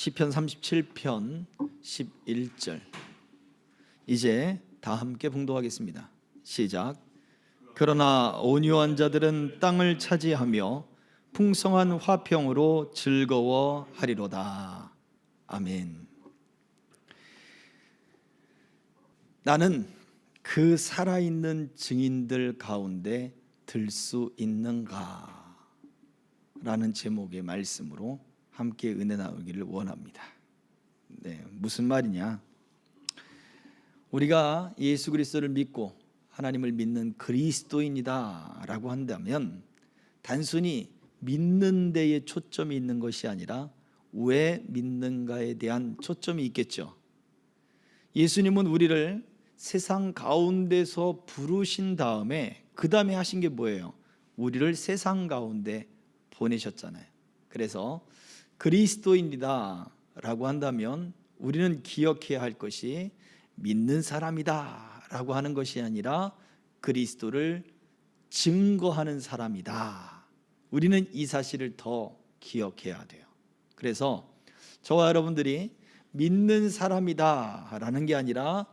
시편 37편 11절 이제 다 함께 봉독하겠습니다. 시작. 그러나 온유한 자들은 땅을 차지하며 풍성한 화평으로 즐거워하리로다. 아멘. 나는 그 살아있는 증인들 가운데 들 수 있는가? 라는 제목의 말씀으로 함께 은혜 나누기를 원합니다. 네, 무슨 말이냐? 우리가 예수 그리스도를 믿고 하나님을 믿는 그리스도인이다 라고 한다면 단순히 믿는 데에 초점이 있는 것이 아니라 왜 믿는가에 대한 초점이 있겠죠. 예수님은 우리를 세상 가운데서 부르신 다음에 그 다음에 하신 게 뭐예요? 우리를 세상 가운데 보내셨잖아요. 그래서 그리스도인이다 라고 한다면 우리는 기억해야 할 것이 믿는 사람이다 라고 하는 것이 아니라 그리스도를 증거하는 사람이다. 우리는 이 사실을 더 기억해야 돼요. 그래서 저와 여러분들이 믿는 사람이다 라는 게 아니라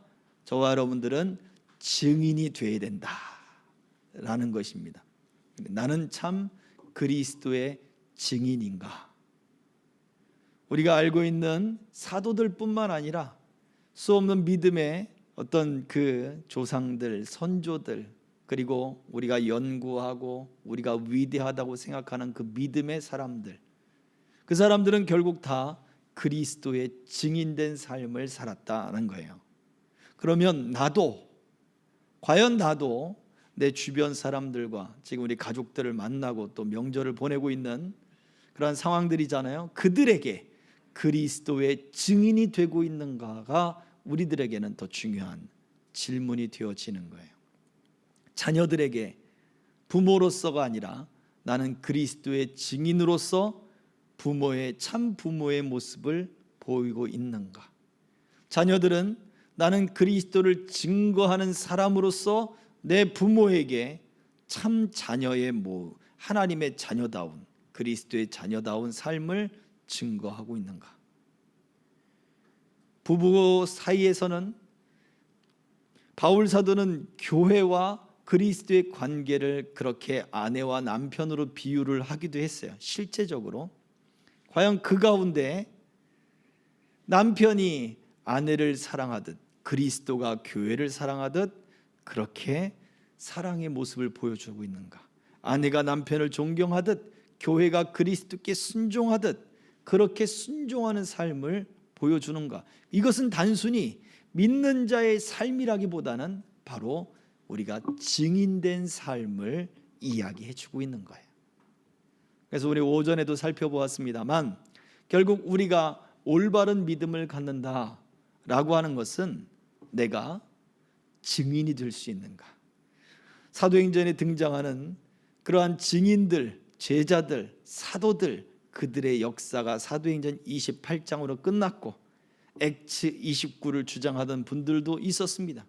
저와 여러분들은 증인이 되어야 된다 라는 것입니다. 나는 참 그리스도의 증인인가? 우리가 알고 있는 사도들 뿐만 아니라 수없는 믿음의 어떤 그 조상들, 선조들, 그리고 우리가 연구하고 우리가 위대하다고 생각하는 그 믿음의 사람들, 그 사람들은 결국 다 그리스도의 증인된 삶을 살았다는 거예요. 그러면 과연 나도 내 주변 사람들과 지금 우리 가족들을 만나고 또 명절을 보내고 있는 그러한 상황들이잖아요. 그들에게 그리스도의 증인이 되고 있는가가 우리들에게는 더 중요한 질문이 되어지는 거예요. 자녀들에게 부모로서가 아니라 나는 그리스도의 증인으로서 참 부모의 모습을 보이고 있는가? 자녀들은 나는 그리스도를 증거하는 사람으로서 내 부모에게 참 하나님의 자녀다운 그리스도의 자녀다운 삶을 증거하고 있는가? 부부 사이에서는 바울 사도는 교회와 그리스도의 관계를 그렇게 아내와 남편으로 비유를 하기도 했어요. 실제적으로 과연 그 가운데 남편이 아내를 사랑하듯 그리스도가 교회를 사랑하듯 그렇게 사랑의 모습을 보여주고 있는가? 아내가 남편을 존경하듯 교회가 그리스도께 순종하듯 그렇게 순종하는 삶을 보여주는가? 이것은 단순히 믿는 자의 삶이라기보다는 바로 우리가 증인된 삶을 이야기해 주고 있는 거예요. 그래서 우리 오전에도 살펴보았습니다만 결국 우리가 올바른 믿음을 갖는다라고 하는 것은 내가 증인이 될 수 있는가? 사도행전에 등장하는 그러한 증인들, 제자들, 사도들, 그들의 역사가 사도행전 28장으로 끝났고 액츠 29를 주장하던 분들도 있었습니다.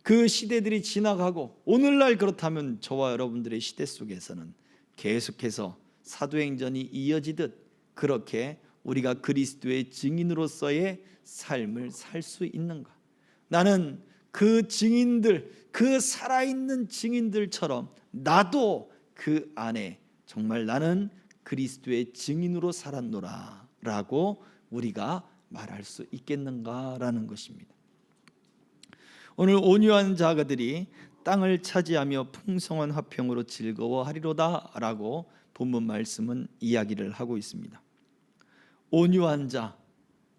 그 시대들이 지나가고 오늘날 그렇다면 저와 여러분들의 시대 속에서는 계속해서 사도행전이 이어지듯 그렇게 우리가 그리스도의 증인으로서의 삶을 살 수 있는가? 나는 그 증인들, 그 살아있는 증인들처럼 나도 그 안에 정말 나는 그리스도의 증인으로 살았노라 라고 우리가 말할 수 있겠는가라는 것입니다. 오늘 온유한 자가들이 땅을 차지하며 풍성한 화평으로 즐거워하리로다 라고 본문 말씀은 이야기를 하고 있습니다. 온유한 자,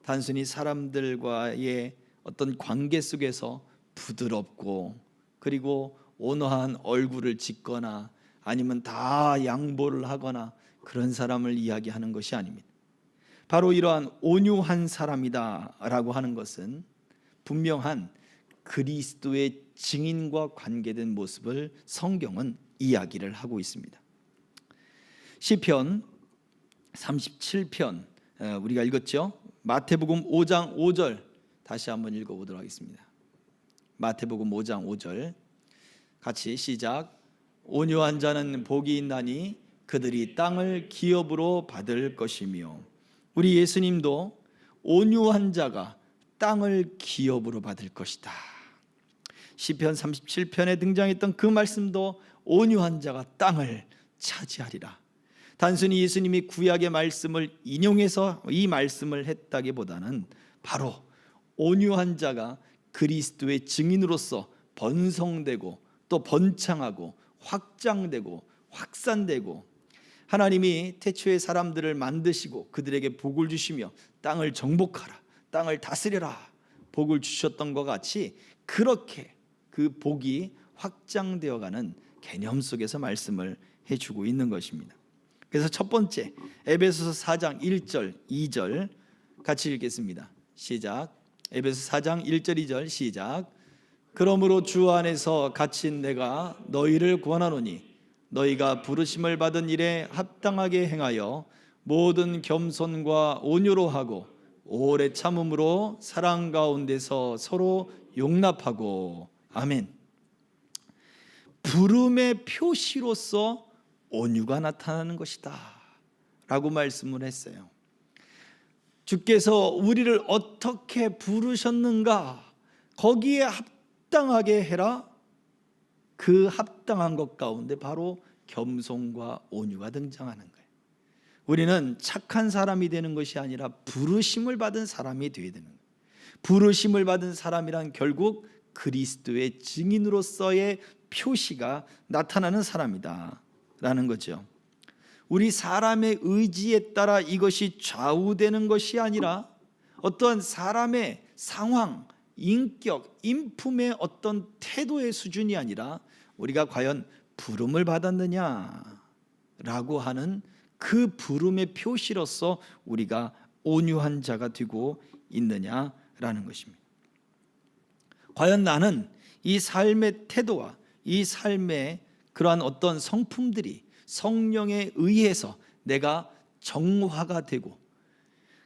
단순히 사람들과의 어떤 관계 속에서 부드럽고 그리고 온화한 얼굴을 짓거나 아니면 다 양보를 하거나 그런 사람을 이야기하는 것이 아닙니다. 바로 이러한 온유한 사람이다 라고 하는 것은 분명한 그리스도의 증인과 관계된 모습을 성경은 이야기를 하고 있습니다. 시편 37편 우리가 읽었죠? 마태복음 5장 5절 다시 한번 읽어보도록 하겠습니다. 마태복음 5장 5절 같이 시작. 온유한 자는 복이 있나니 그들이 땅을 기업으로 받을 것이며 우리 예수님도 온유한 자가 땅을 기업으로 받을 것이다. 시편 37편에 등장했던 그 말씀도 온유한 자가 땅을 차지하리라. 단순히 예수님이 구약의 말씀을 인용해서 이 말씀을 했다기보다는 바로 온유한 자가 그리스도의 증인으로서 번성되고 또 번창하고 확장되고 확산되고, 하나님이 태초에 사람들을 만드시고 그들에게 복을 주시며 땅을 정복하라, 땅을 다스려라 복을 주셨던 것 같이 그렇게 그 복이 확장되어가는 개념 속에서 말씀을 해주고 있는 것입니다. 그래서 첫 번째, 에베소서 4장 1절 2절 같이 읽겠습니다. 시작. 에베소서 4장 1절 2절 시작. 그러므로 주 안에서 갇힌 내가 너희를 권하노니 너희가 부르심을 받은 일에 합당하게 행하여 모든 겸손과 온유로 하고 오래 참음으로 사랑 가운데서 서로 용납하고. 아멘. 부름의 표시로서 온유가 나타나는 것이다 라고 말씀을 했어요. 주께서 우리를 어떻게 부르셨는가, 거기에 합당하게 해라. 그 합당한 것 가운데 바로 겸손과 온유가 등장하는 거예요. 우리는 착한 사람이 되는 것이 아니라 부르심을 받은 사람이 되어야 되는 거예요. 부르심을 받은 사람이란 결국 그리스도의 증인으로서의 표시가 나타나는 사람이다 라는 거죠. 우리 사람의 의지에 따라 이것이 좌우되는 것이 아니라 어떤 사람의 상황, 인격, 인품의 어떤 태도의 수준이 아니라 우리가 과연 부름을 받았느냐라고 하는 그 부름의 표시로서 우리가 온유한 자가 되고 있느냐라는 것입니다. 과연 나는 이 삶의 태도와 이 삶의 그러한 어떤 성품들이 성령에 의해서 내가 정화가 되고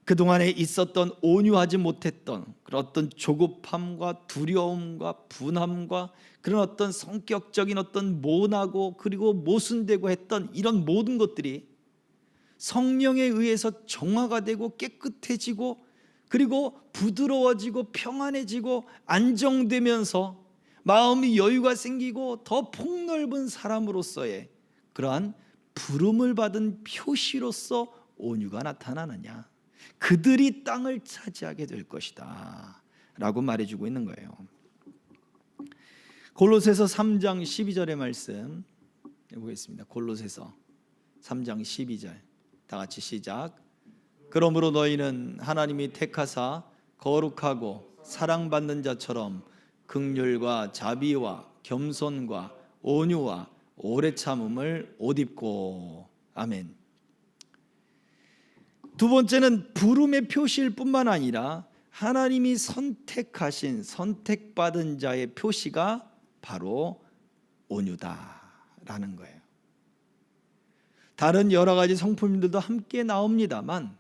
그동안에 있었던 온유하지 못했던 그런 어떤 조급함과 두려움과 분함과 그런 어떤 성격적인 어떤 모나고 그리고 모순되고 했던 이런 모든 것들이 성령에 의해서 정화가 되고 깨끗해지고 그리고 부드러워지고 평안해지고 안정되면서 마음이 여유가 생기고 더 폭넓은 사람으로서의 그러한 부름을 받은 표시로서 온유가 나타나느냐, 그들이 땅을 차지하게 될 것이다 라고 말해주고 있는 거예요. 골로새서 3장 12절의 말씀 보겠습니다. 골로새서 3장 12절 다 같이 시작. 그러므로 너희는 하나님이 택하사 거룩하고 사랑받는 자처럼 긍휼과 자비와 겸손과 온유와 오래 참음을 옷 입고. 아멘. 두 번째는 부름의 표시일 뿐만 아니라 하나님이 선택하신 선택받은 자의 표시가 바로 온유다라는 거예요. 다른 여러 가지 성품들도 함께 나옵니다만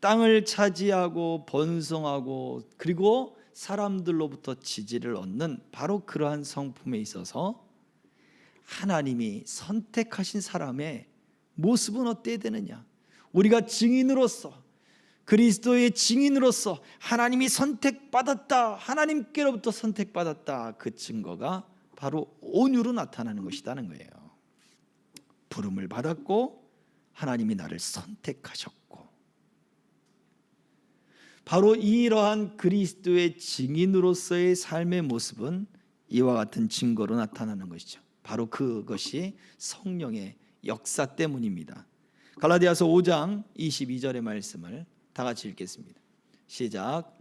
땅을 차지하고 번성하고 그리고 사람들로부터 지지를 얻는 바로 그러한 성품에 있어서 하나님이 선택하신 사람의 모습은 어때야 되느냐, 우리가 증인으로서 그리스도의 증인으로서 하나님이 선택받았다, 하나님께로부터 선택받았다, 그 증거가 바로 온유로 나타나는 것이라는 거예요. 부름을 받았고 하나님이 나를 선택하셨고, 바로 이러한 그리스도의 증인으로서의 삶의 모습은 이와 같은 증거로 나타나는 것이죠. 바로 그것이 성령의 역사 때문입니다. 갈라디아서 5장 22절의 말씀을 다 같이 읽겠습니다. 시작.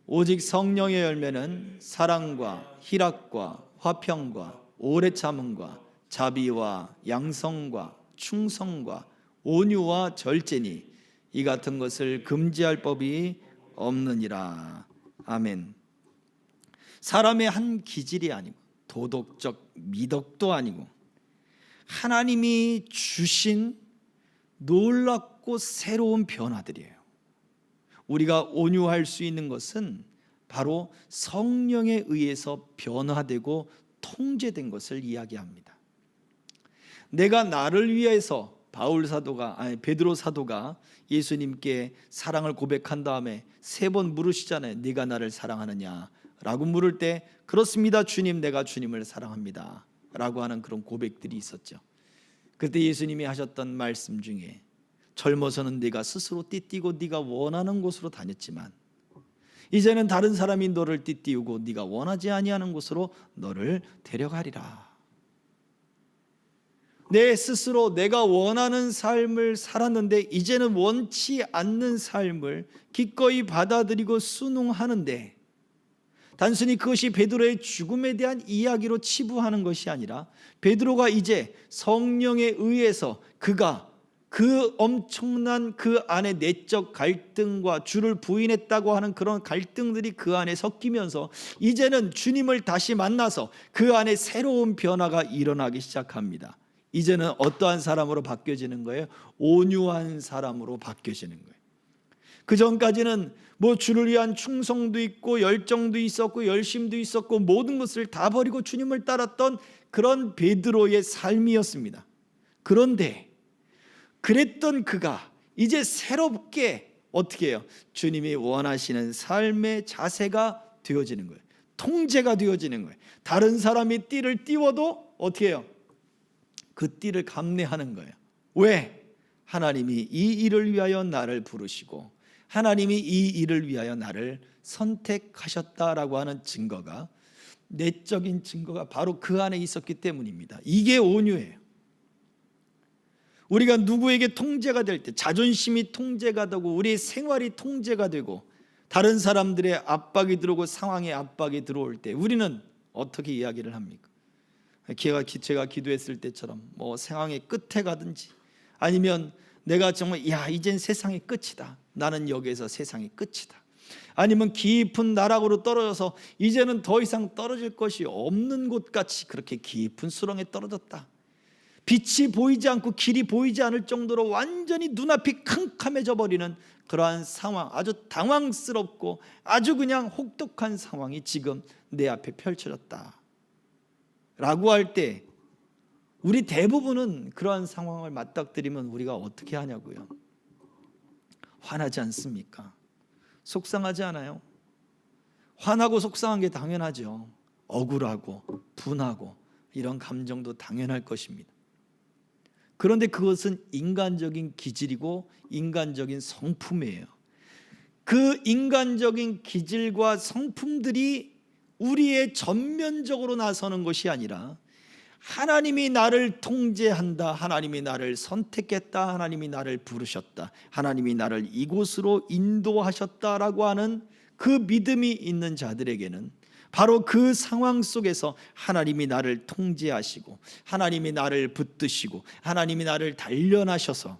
오직 성령의 열매는 사랑과 희락과 화평과 오래 참음과 자비와 양성과 충성과 온유와 절제니 이 같은 것을 금지할 법이 없느니라. 아멘. 사람의 한 기질이 아니고 도덕적 미덕도 아니고 하나님이 주신 놀랍고 새로운 변화들이에요. 우리가 온유할 수 있는 것은 바로 성령에 의해서 변화되고 통제된 것을 이야기합니다. 내가 나를 위해서 베드로 사도가 예수님께 사랑을 고백한 다음에 3번 물으시잖아요. 네가 나를 사랑하느냐 라고 물을 때 그렇습니다 주님, 내가 주님을 사랑합니다 라고 하는 그런 고백들이 있었죠. 그때 예수님이 하셨던 말씀 중에 젊어서는 네가 스스로 띠띠고 네가 원하는 곳으로 다녔지만 이제는 다른 사람이 너를 띠띠우고 네가 원하지 아니하는 곳으로 너를 데려가리라. 내 스스로 내가 원하는 삶을 살았는데 이제는 원치 않는 삶을 기꺼이 받아들이고 순응하는데, 단순히 그것이 베드로의 죽음에 대한 이야기로 치부하는 것이 아니라 베드로가 이제 성령에 의해서 그가 그 엄청난 그 안에 내적 갈등과 주를 부인했다고 하는 그런 갈등들이 그 안에 섞이면서 이제는 주님을 다시 만나서 그 안에 새로운 변화가 일어나기 시작합니다. 이제는 어떠한 사람으로 바뀌어지는 거예요? 온유한 사람으로 바뀌어지는 거예요. 그 전까지는 뭐 주를 위한 충성도 있고 열정도 있었고 열심도 있었고 모든 것을 다 버리고 주님을 따랐던 그런 베드로의 삶이었습니다. 그런데 그랬던 그가 이제 새롭게 어떻게 해요? 주님이 원하시는 삶의 자세가 되어지는 거예요. 통제가 되어지는 거예요. 다른 사람이 띠를 띄워도 어떻게 해요? 그 띠를 감내하는 거예요. 왜? 하나님이 이 일을 위하여 나를 부르시고 하나님이 이 일을 위하여 나를 선택하셨다라고 하는 증거가, 내적인 증거가 바로 그 안에 있었기 때문입니다. 이게 온유예요. 우리가 누구에게 통제가 될 때, 자존심이 통제가 되고 우리의 생활이 통제가 되고 다른 사람들의 압박이 들어오고 상황의 압박이 들어올 때 우리는 어떻게 이야기를 합니까? 제가 기도했을 때처럼 뭐 상황의 끝에 가든지, 아니면 내가 정말 이젠 세상의 끝이다, 나는 여기에서 세상의 끝이다, 아니면 깊은 나락으로 떨어져서 이제는 더 이상 떨어질 것이 없는 곳같이 그렇게 깊은 수렁에 떨어졌다, 빛이 보이지 않고 길이 보이지 않을 정도로 완전히 눈앞이 캄캄해져 버리는 그러한 상황, 아주 당황스럽고 아주 그냥 혹독한 상황이 지금 내 앞에 펼쳐졌다 라고 할 때 우리 대부분은 그러한 상황을 맞닥뜨리면 우리가 어떻게 하냐고요? 화나지 않습니까? 속상하지 않아요? 화나고 속상한 게 당연하죠. 억울하고 분하고 이런 감정도 당연할 것입니다. 그런데 그것은 인간적인 기질이고 인간적인 성품이에요. 그 인간적인 기질과 성품들이 우리의 전면적으로 나서는 것이 아니라 하나님이 나를 통제한다, 하나님이 나를 선택했다, 하나님이 나를 부르셨다, 하나님이 나를 이곳으로 인도하셨다라고 하는 그 믿음이 있는 자들에게는 바로 그 상황 속에서 하나님이 나를 통제하시고 하나님이 나를 붙드시고 하나님이 나를 단련하셔서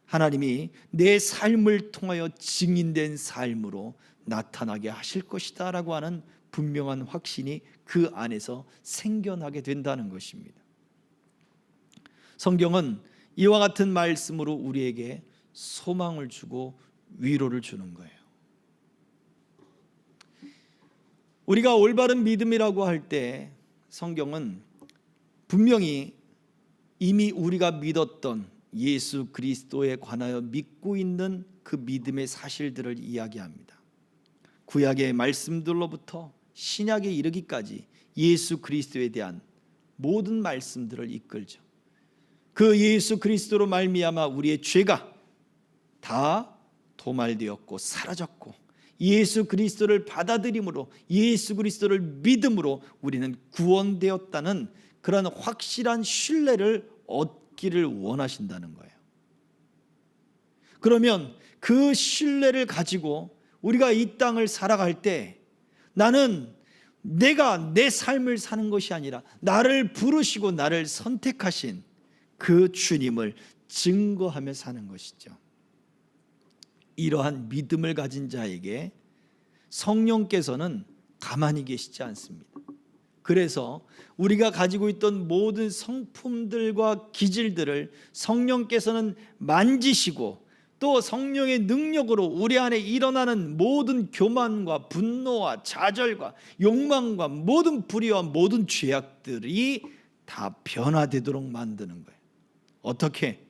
하나님이 내 삶을 통하여 증인된 삶으로 나타나게 하실 것이다 라고 하는 분명한 확신이 그 안에서 생겨나게 된다는 것입니다. 성경은 이와 같은 말씀으로 우리에게 소망을 주고 위로를 주는 거예요. 우리가 올바른 믿음이라고 할 때 성경은 분명히 이미 우리가 믿었던 예수 그리스도에 관하여 믿고 있는 그 믿음의 사실들을 이야기합니다. 구약의 말씀들로부터 신약에 이르기까지 예수 그리스도에 대한 모든 말씀들을 이끌죠. 그 예수 그리스도로 말미암아 우리의 죄가 다 도말되었고 사라졌고 예수 그리스도를 받아들임으로 예수 그리스도를 믿음으로 우리는 구원되었다는 그런 확실한 신뢰를 얻기를 원하신다는 거예요. 그러면 그 신뢰를 가지고 우리가 이 땅을 살아갈 때 나는 내가 내 삶을 사는 것이 아니라 나를 부르시고 나를 선택하신 그 주님을 증거하며 사는 것이죠. 이러한 믿음을 가진 자에게 성령께서는 가만히 계시지 않습니다. 그래서 우리가 가지고 있던 모든 성품들과 기질들을 성령께서는 만지시고 또 성령의 능력으로 우리 안에 일어나는 모든 교만과 분노와 좌절과 욕망과 모든 불의와 모든 죄악들이 다 변화되도록 만드는 거예요. 어떻게?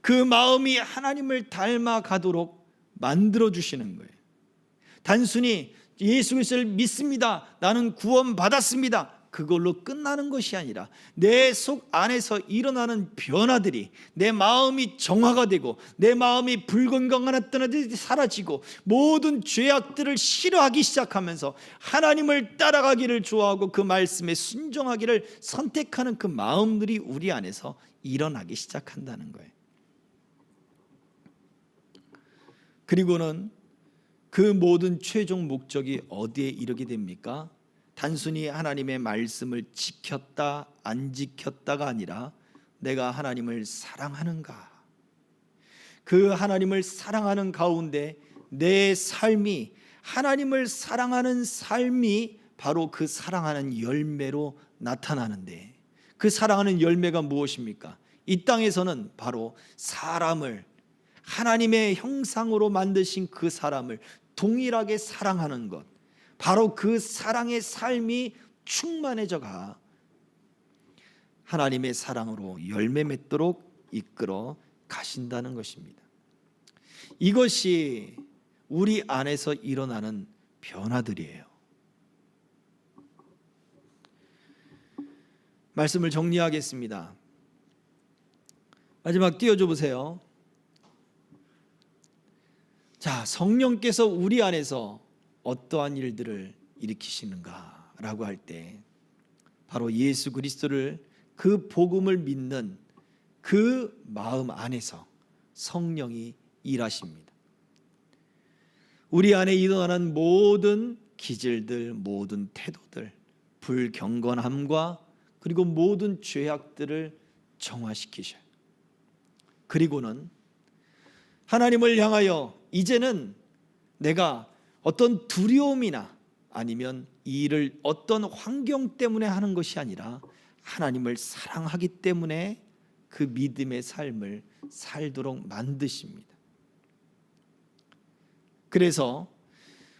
그 마음이 하나님을 닮아가도록 만들어 주시는 거예요. 단순히 예수 그리스도를 믿습니다, 나는 구원받았습니다, 그걸로 끝나는 것이 아니라 내 속 안에서 일어나는 변화들이, 내 마음이 정화가 되고 내 마음이 불건강했던 것들이 사라지고 모든 죄악들을 싫어하기 시작하면서 하나님을 따라가기를 좋아하고 그 말씀에 순종하기를 선택하는 그 마음들이 우리 안에서 일어나기 시작한다는 거예요. 그리고는 그 모든 최종 목적이 어디에 이르게 됩니까? 단순히 하나님의 말씀을 지켰다 안 지켰다가 아니라 내가 하나님을 사랑하는가, 그 하나님을 사랑하는 가운데 내 삶이, 하나님을 사랑하는 삶이 바로 그 사랑하는 열매로 나타나는데, 그 사랑하는 열매가 무엇입니까? 이 땅에서는 바로 사람을, 하나님의 형상으로 만드신 그 사람을 동일하게 사랑하는 것, 바로 그 사랑의 삶이 충만해져가 하나님의 사랑으로 열매 맺도록 이끌어 가신다는 것입니다. 이것이 우리 안에서 일어나는 변화들이에요. 말씀을 정리하겠습니다. 마지막 띄워줘 보세요. 자, 성령께서 우리 안에서 어떠한 일들을 일으키시는가라고 할 때 바로 예수 그리스도를, 그 복음을 믿는 그 마음 안에서 성령이 일하십니다. 우리 안에 일어나는 모든 기질들, 모든 태도들, 불경건함과 그리고 모든 죄악들을 정화시키셔요. 그리고는 하나님을 향하여 이제는 내가 어떤 두려움이나 아니면 이 일을 어떤 환경 때문에 하는 것이 아니라 하나님을 사랑하기 때문에 그 믿음의 삶을 살도록 만드십니다. 그래서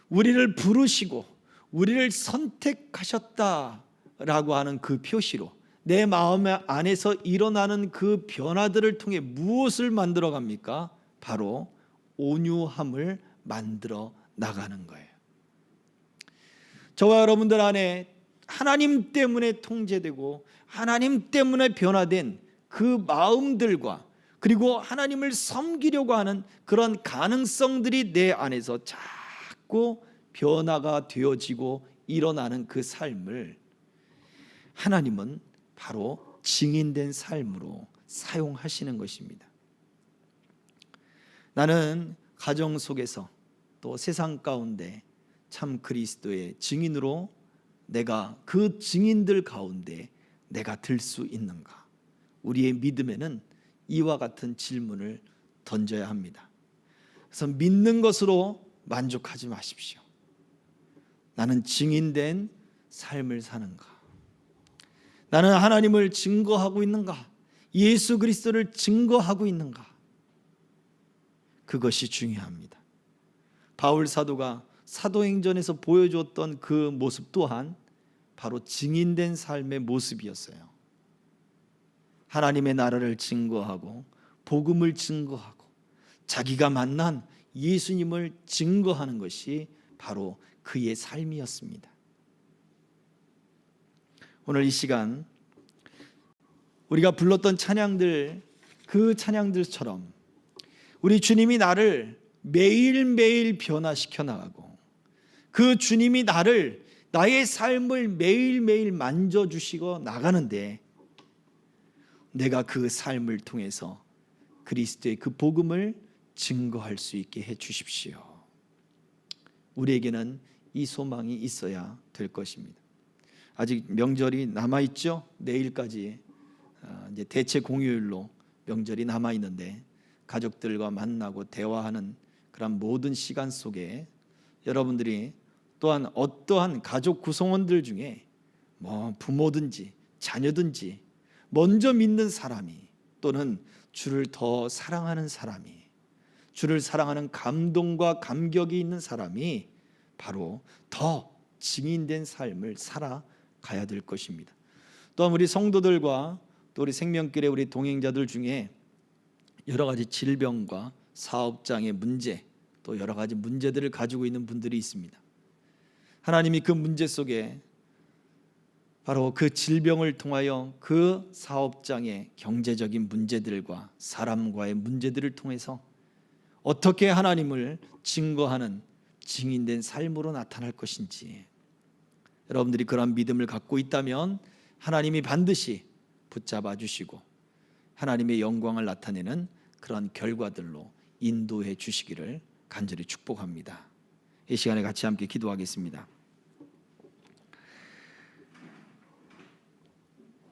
우리를 부르시고 우리를 선택하셨다라고 하는 그 표시로 내 마음 안에서 일어나는 그 변화들을 통해 무엇을 만들어 갑니까? 바로 온유함을 만들어 나가는 거예요. 저와 여러분들 안에 하나님 때문에 통제되고 하나님 때문에 변화된 그 마음들과 그리고 하나님을 섬기려고 하는 그런 가능성들이 내 안에서 자꾸 변화가 되어지고 일어나는 그 삶을 하나님은 바로 증인된 삶으로 사용하시는 것입니다. 나는 가정 속에서 또 세상 가운데 참 그리스도의 증인으로 내가 그 증인들 가운데 내가 들 수 있는가? 우리의 믿음에는 이와 같은 질문을 던져야 합니다. 그래서 믿는 것으로 만족하지 마십시오. 나는 증인된 삶을 사는가? 나는 하나님을 증거하고 있는가? 예수 그리스도를 증거하고 있는가? 그것이 중요합니다. 바울 사도가 사도행전에서 보여주었던 그 모습 또한 바로 증인된 삶의 모습이었어요. 하나님의 나라를 증거하고 복음을 증거하고 자기가 만난 예수님을 증거하는 것이 바로 그의 삶이었습니다. 오늘 이 시간 우리가 불렀던 찬양들, 그 찬양들처럼 우리 주님이 나를 매일매일 변화시켜 나가고 그 주님이 나의 삶을 매일매일 만져주시고 나가는데 내가 그 삶을 통해서 그리스도의 그 복음을 증거할 수 있게 해 주십시오. 우리에게는 이 소망이 있어야 될 것입니다. 아직 명절이 남아있죠? 내일까지 이제 대체 공휴일로 명절이 남아있는데 가족들과 만나고 대화하는 그런 모든 시간 속에 여러분들이 또한 어떠한 가족 구성원들 중에 부모든지 자녀든지 먼저 믿는 사람이 또는 주를 더 사랑하는 사람이, 주를 사랑하는 감동과 감격이 있는 사람이 바로 더 증인된 삶을 살아가야 될 것입니다. 또한 우리 성도들과 또 우리 생명길의 우리 동행자들 중에 여러 가지 질병과 사업장의 문제, 또 여러 가지 문제들을 가지고 있는 분들이 있습니다. 하나님이 그 문제 속에 바로 그 질병을 통하여 그 사업장의 경제적인 문제들과 사람과의 문제들을 통해서 어떻게 하나님을 증거하는 증인된 삶으로 나타날 것인지, 여러분들이 그런 믿음을 갖고 있다면 하나님이 반드시 붙잡아 주시고 하나님의 영광을 나타내는 그런 결과들로 인도해 주시기를 간절히 축복합니다. 이 시간에 같이 함께 기도하겠습니다.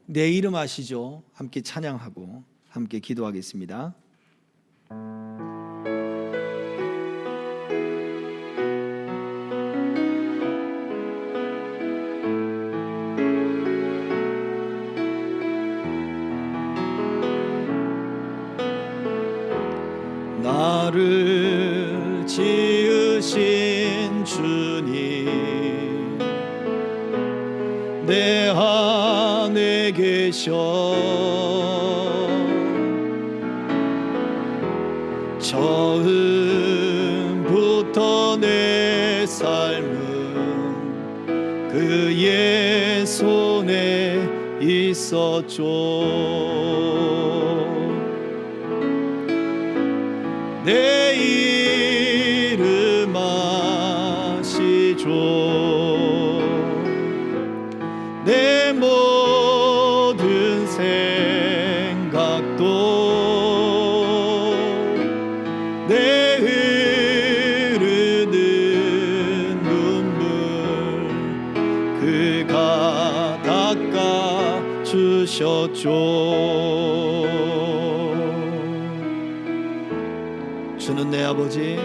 내 이름 아시죠? 함께 찬양하고 함께 기도하겠습니다. 나를 지으신 주님, 내 안에 계셔 처음부터 내 삶은 그의 손에 있었죠. 내 이름 아시죠. 내 모든 생각도 내 흐르는 눈물 그가 닦아 주셨죠. 주는 내 아버지,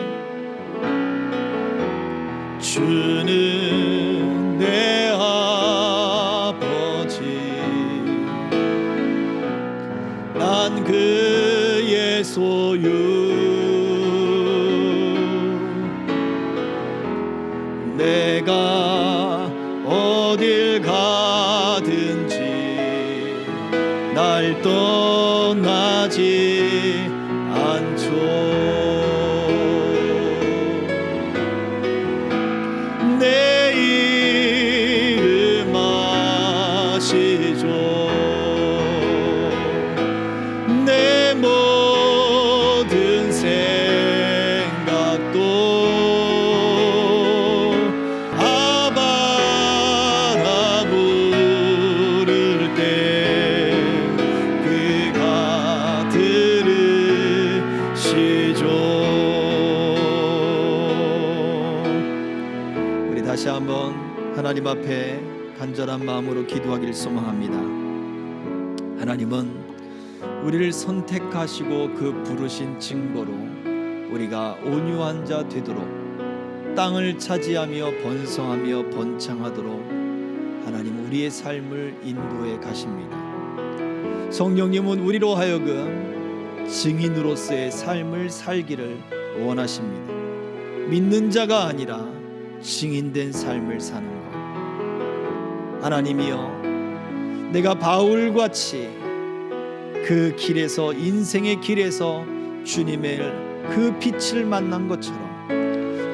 주는 내 아버지, 난 그의 소유, 내가 어딜 가든지 날 떠나지 않죠. 내 이름 아시죠. 내 모든 생각도 아바라 부를 때 그가 들으시죠. 우리 다시 한번 하나님 앞에 간절한 마음으로 기도하기를 소망합니다. 하나님은 우리를 선택하시고 그 부르신 증거로 우리가 온유한 자 되도록, 땅을 차지하며 번성하며 번창하도록 하나님 우리의 삶을 인도해 가십니다. 성령님은 우리로 하여금 증인으로서의 삶을 살기를 원하십니다. 믿는 자가 아니라 증인된 삶을 사는 것. 하나님이여, 내가 바울같이 그 길에서, 인생의 길에서 주님의 그 빛을 만난 것처럼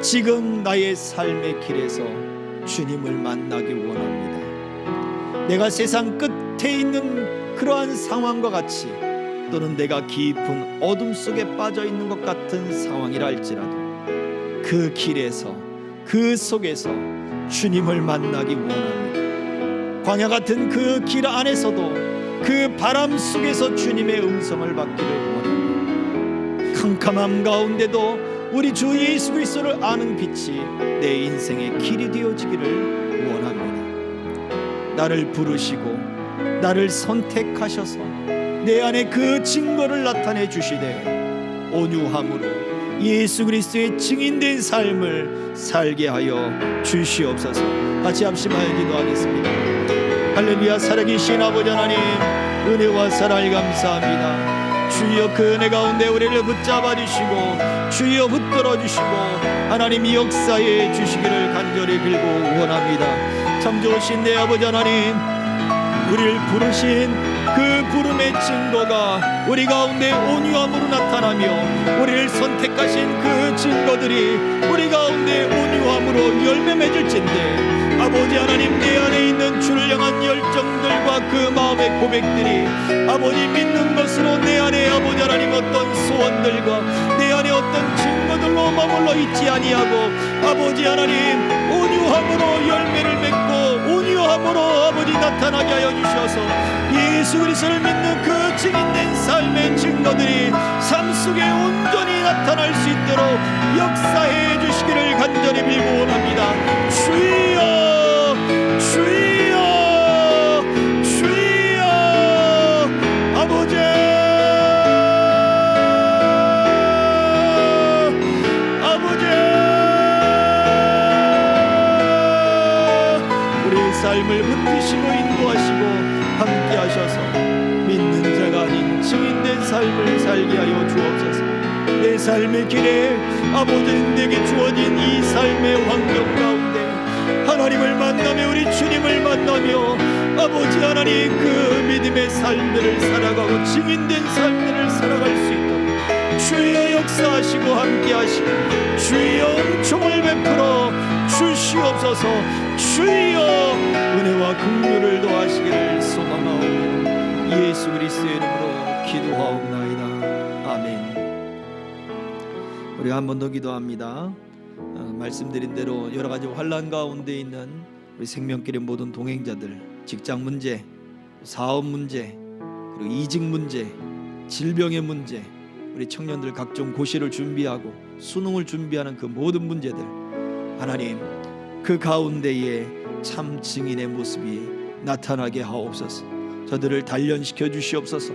지금 나의 삶의 길에서 주님을 만나기 원합니다. 내가 세상 끝에 있는 그러한 상황과 같이, 또는 내가 깊은 어둠 속에 빠져 있는 것 같은 상황이라 할지라도 그 길에서, 그 속에서 주님을 만나기 원합니다. 광야 같은 그 길 안에서도 그 바람 속에서 주님의 음성을 받기를 원합니다. 캄캄함 가운데도 우리 주 예수 그리스도를 아는 빛이 내 인생의 길이 되어지기를 원합니다. 나를 부르시고 나를 선택하셔서 내 안에 그 증거를 나타내 주시되 온유함으로 예수 그리스도의 증인된 삶을 살게 하여 주시옵소서. 같이 합심하여 기도하겠습니다. 할렐루야. 살아계신 아버지 하나님, 은혜와 사랑을 감사합니다. 주여, 그 은혜 가운데 우리를 붙잡아 주시고 주여 붙들어 주시고 하나님 이 역사에 주시기를 간절히 빌고 원합니다. 참 좋으신 내 아버지 하나님, 우리를 부르신 그 부름의 증거가 우리 가운데 온유함으로 나타나며 우리를 선택하신 그 증거들이 우리 가운데 온유함으로 열매 맺을진데, 아버지 하나님, 내 안에 있는 주를 향한 열정들과 그 마음의 고백들이 아버지 믿는 것으로 내 안에 아버지 하나님 어떤 소원들과 내 안에 어떤 증거들로 머물러 있지 아니하고 아버지 하나님 온유함으로 열매를 맺고 온유함으로 아버지 나타나게 하여 주셔서 예수 그리스도를 믿는 그 증인된 삶의 증거들이 삶 속에 온전히 나타날 수 있도록 역사해 주시기를 간절히 빌고 원합니다. 주여, 주여, 주여. 아버지, 아버지, 우리의 삶을 붙드시고 인도하시고 함께 하셔서 믿는 자가 아닌 증인된 삶을 살게 하여 주옵소서. 내 삶의 길에 아버지 내게 주어진 이 삶의 환경 가운데 하나님을 만나며 우리 주님을 만나며 아버지 하나님 그 믿음의 삶들을 살아가고 증인된 삶들을 살아갈 수 있도록 주여 역사하시고 함께하시고 주여 은총을 베풀어 주시옵소서. 주여 은혜와 긍휼을 더하시기를 소망하오며 예수 그리스도의 이름으로 기도하옵나이다. 아멘. 우리 한 번 더 기도합니다. 말씀드린 대로 여러 가지 환난 가운데 있는 우리 생명길의 모든 동행자들, 직장 문제, 사업 문제, 그리고 이직 문제, 질병의 문제, 우리 청년들 각종 고시를 준비하고 수능을 준비하는 그 모든 문제들, 하나님 그 가운데에 참 증인의 모습이 나타나게 하옵소서. 저들을 단련시켜 주시옵소서.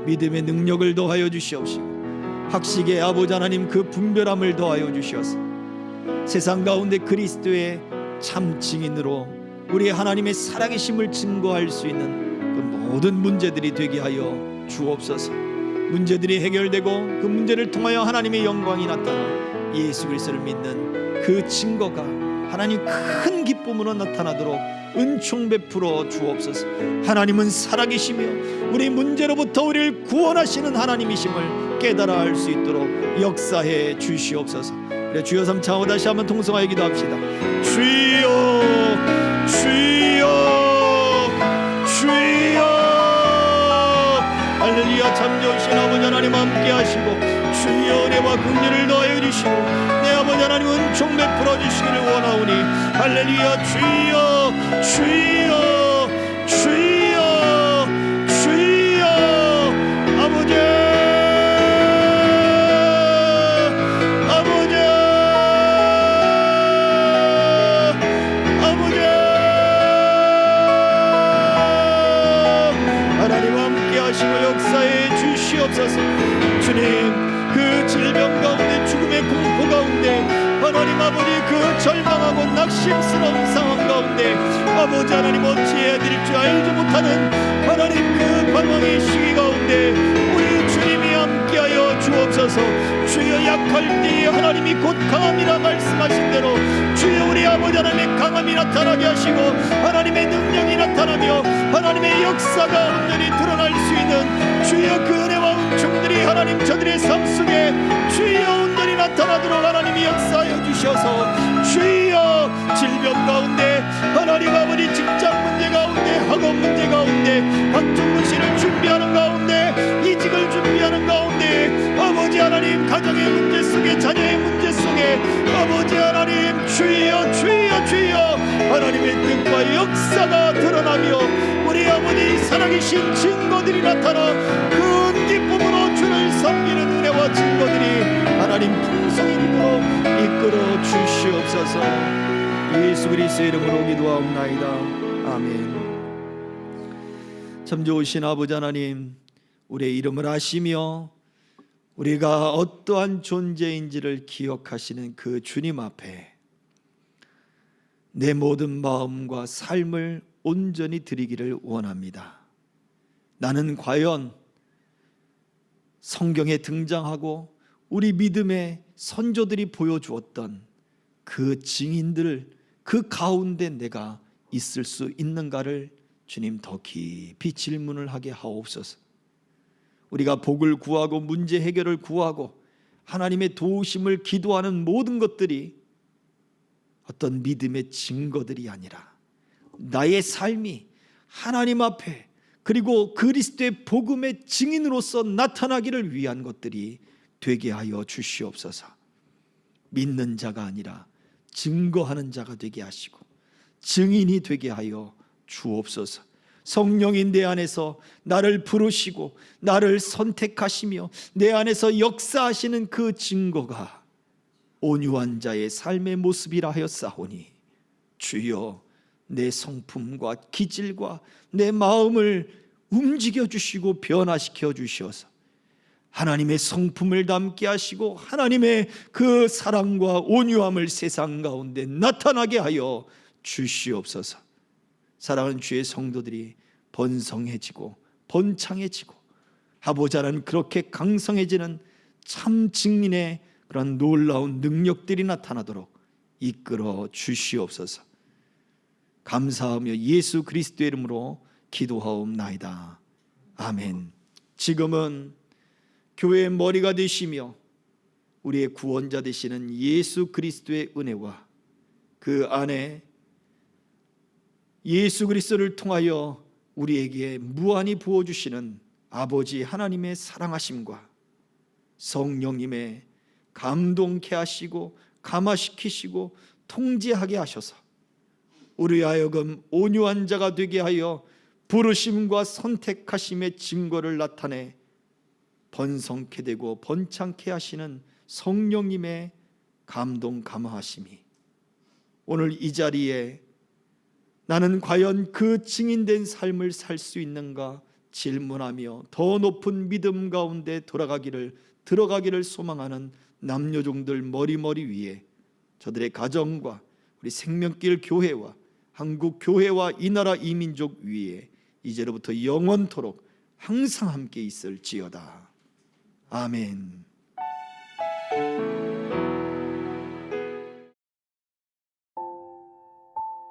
믿음의 능력을 더하여 주시옵시고 학식의 아버지 하나님 그 분별함을 더하여 주시옵소서. 세상 가운데 그리스도의 참 증인으로 우리 하나님의 살아계심을 증거할 수 있는 그 모든 문제들이 되게 하여 주옵소서. 문제들이 해결되고 그 문제를 통하여 하나님의 영광이 나타나 예수 그리스도를 믿는 그 증거가 하나님 큰 기쁨으로 나타나도록 은총 베풀어 주옵소서. 하나님은 살아계시며 우리 문제로부터 우리를 구원하시는 하나님이심을 깨달아 알 수 있도록 역사해 주시옵소서. 그래 주여 삼창하고 다시 한번 통성하여 기도합시다. 주여, 주여, 주여. 할렐루야. 참 좋으신 아버지 하나님 함께 하시고 주여 은혜와 긍휼을 더하여 주시고 내 아버지 하나님 은총 베풀어 주시기를 원하오니 할렐루야. 주여, 주여, 주여, 주여. 아버지, 아버지, 아버지. 하나님 함께 하시고 역사해 주시옵소서. 주님 그 질병 가운데 죽음의 공포 가운데 하나님 아버지 그 절망하고 낙심스러운 상황 가운데 아버지 하나님 어찌해야 될 줄 알지 못하는 하나님 그 방황의 시기 가운데 우리 주님이 함께하여 주옵소서. 주여 약할 때에 하나님이 곧 강함이라 말씀하신 대로 주여 우리 아버지 하나님의 강함이 나타나게 하시고 하나님의 능력이 나타나며 하나님의 역사가 온전히 드러날 수 있는 주여 그 은혜와 은총들이 하나님 저들의 삶 속에 주여 온전히 나타나도록 하나님이 역사하여 주셔서 주여 질병 가운데 하나님 아버지 직장 문제 가운데 학업 문제 가운데 각종 문시를 준비하는 가운데 이직을 준비하는 가운데 아버지 하나님 가정의 문제 속에 자녀의 문제 속에 아버지 하나님 주여 주여 주여 하나님의 뜻과 역사가 드러나며 우리 아버지 살아계신 증거들이 나타나 큰 기쁨으로 주를 섬기는 은혜와 증거들이 하나님 풍성히 되도록 이끌어 주시옵소서. 예수 그리스도의 이름으로 기도하옵나이다. 아멘. 참 좋으신 아버지 하나님, 우리의 이름을 아시며 우리가 어떠한 존재인지를 기억하시는 그 주님 앞에 내 모든 마음과 삶을 온전히 드리기를 원합니다. 나는 과연 성경에 등장하고 우리 믿음의 선조들이 보여주었던 그 증인들 그 가운데 내가 있을 수 있는가를 주님, 더 깊이 질문을 하게 하옵소서. 우리가 복을 구하고 문제 해결을 구하고 하나님의 도우심을 기도하는 모든 것들이 어떤 믿음의 증거들이 아니라 나의 삶이 하나님 앞에 그리고 그리스도의 복음의 증인으로서 나타나기를 위한 것들이 되게 하여 주시옵소서. 믿는 자가 아니라 증거하는 자가 되게 하시고 증인이 되게 하여 주옵소서. 성령인 내 안에서 나를 부르시고 나를 선택하시며 내 안에서 역사하시는 그 증거가 온유한 자의 삶의 모습이라 하였사오니 주여, 내 성품과 기질과 내 마음을 움직여 주시고 변화시켜 주셔서 하나님의 성품을 담게 하시고 하나님의 그 사랑과 온유함을 세상 가운데 나타나게 하여 주시옵소서. 사랑하는 주의 성도들이 번성해지고 번창해지고 하보자는 그렇게 강성해지는 참 증인의 그런 놀라운 능력들이 나타나도록 이끌어 주시옵소서. 감사하며 예수 그리스도의 이름으로 기도하옵나이다. 아멘. 지금은 교회의 머리가 되시며 우리의 구원자 되시는 예수 그리스도의 은혜와 그 안에 예수 그리스도를 통하여 우리에게 무한히 부어주시는 아버지 하나님의 사랑하심과 성령님의 감동케 하시고 감화시키시고 통제하게 하셔서 우리 하여금 온유한 자가 되게 하여 부르심과 선택하심의 증거를 나타내 번성케 되고 번창케 하시는 성령님의 감동 감화하심이 오늘 이 자리에 나는 과연 그 증인된 삶을 살 수 있는가 질문하며 더 높은 믿음 가운데 들어가기를 소망하는 남녀종들 머리머리 위에 저들의 가정과 우리 생명길 교회와 한국 교회와 이 나라 이 민족 위에 이제로부터 영원토록 항상 함께 있을지어다. 아멘.